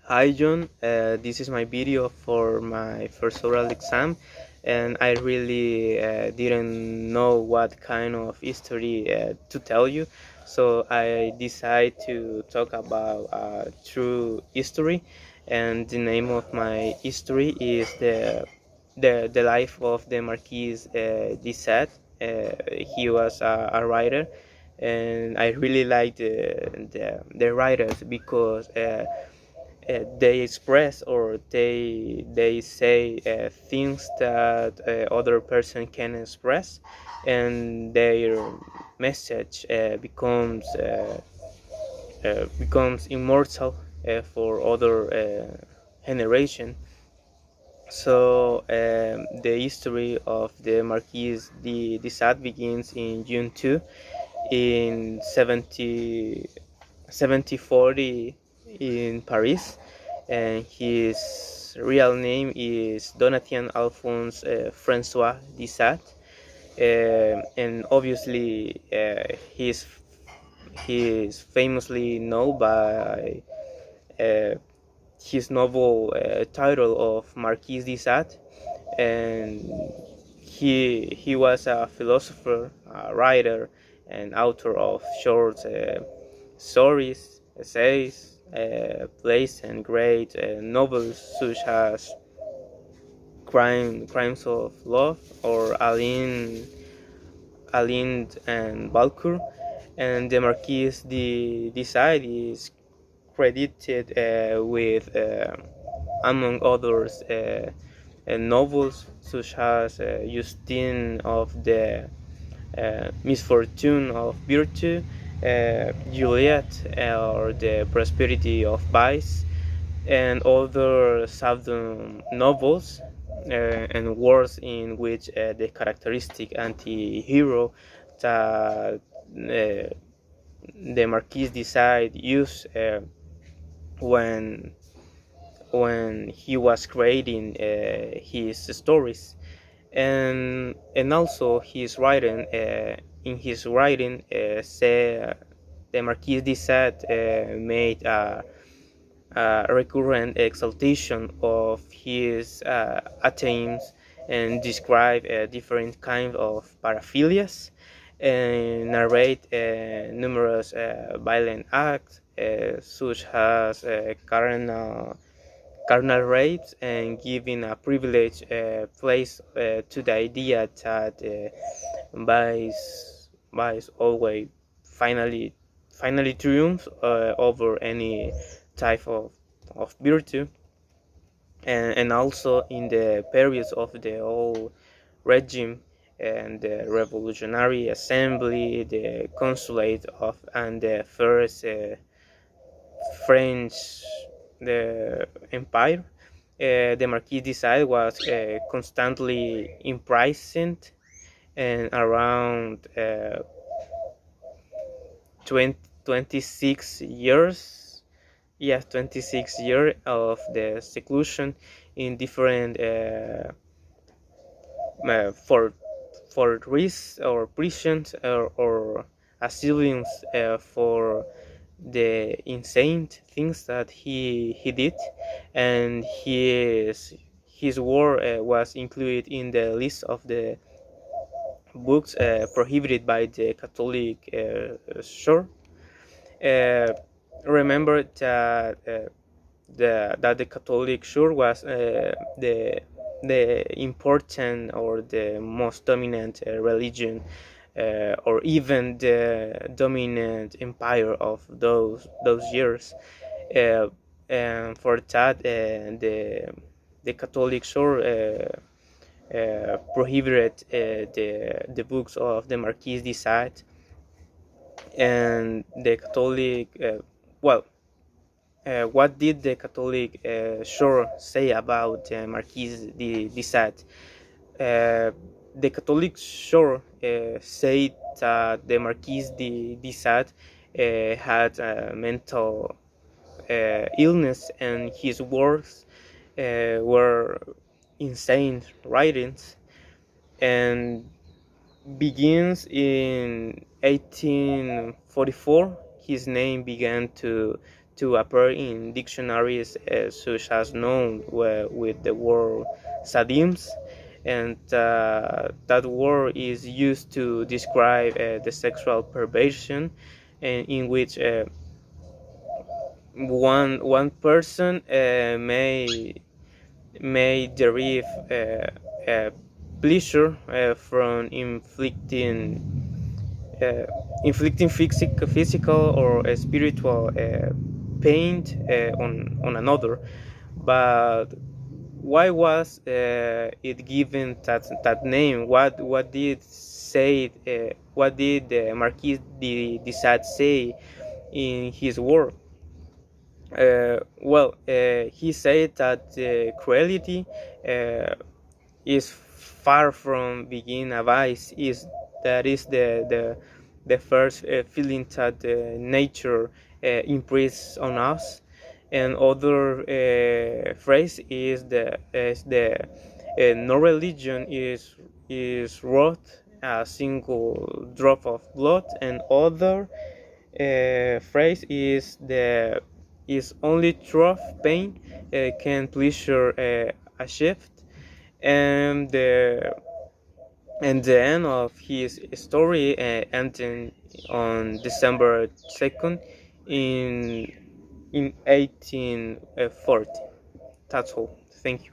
Hi John, this is my video for my first oral exam, and I really didn't know what kind of history to tell you, so I decided to talk about true history, and the name of my history is the life of the Marquis de Sade. He was a writer, and I really like the writers because. They express or they say things that other person can express, and their message becomes immortal for other generation. So the history of the Marquis de Sade begins in June 2 in 1740 in Paris, and his real name is Donatien Alphonse Francois de Sade, and obviously he is famously known by uh, his novel title of Marquis de Sade, and he was a philosopher, a writer, and author of short stories, essays, plays, and great novels such as Crimes of Love or Aline and Balcour. And the Marquis de Sade is credited with, among others, novels such as Justine of the Misfortune of Virtue, Juliet, or The Prosperity of Vice, and other Sardon novels and works in which the characteristic anti-hero that the Marquis de Sade used when he was creating his stories, and also his writing. In his writing, say the Marquis de Sade made a recurrent exaltation of his attempts and describe different kinds of paraphilias and narrate numerous violent acts such as carnal rapes, and giving a privileged place to the idea that vice always finally triumphs over any type of virtue, and also in the periods of the old regime and the revolutionary assembly, the consulate of and the first French the empire, the Marquis de Sade was constantly imprisoned, and around 20, 26 years, yes, 26 years of the seclusion in different for risks or prisons or asylums for the insane things that he did, and his work was included in the list of the books prohibited by the Catholic Church. Uh, Remember that the Catholic Church was the important or the most dominant religion, or even the dominant empire of those years. And for that, the Catholic Church prohibited the books of the Marquis de Sade, and the Catholic. Well, what did the Catholic Church say about Marquis de Sade? The Catholic Church said that the Marquis de Sade had a mental illness, and his works were insane writings, and begins in 1844. His name began to appear in dictionaries such as known with the word sadims, and that word is used to describe the sexual perversion, and in which one person may derive pleasure from uh, inflicting physical or spiritual pain on another. But why was it given that name? What did say? What did Marquis de Sade say in his work? He said that cruelty uh, is far from being a vice. That is the first feeling that nature imprints on us. And other phrase is the no religion is worth a single drop of blood, and other phrase is only true pain can pleasure achieved. And the end of his story ending on December 2nd in 1840. That's all. Thank you.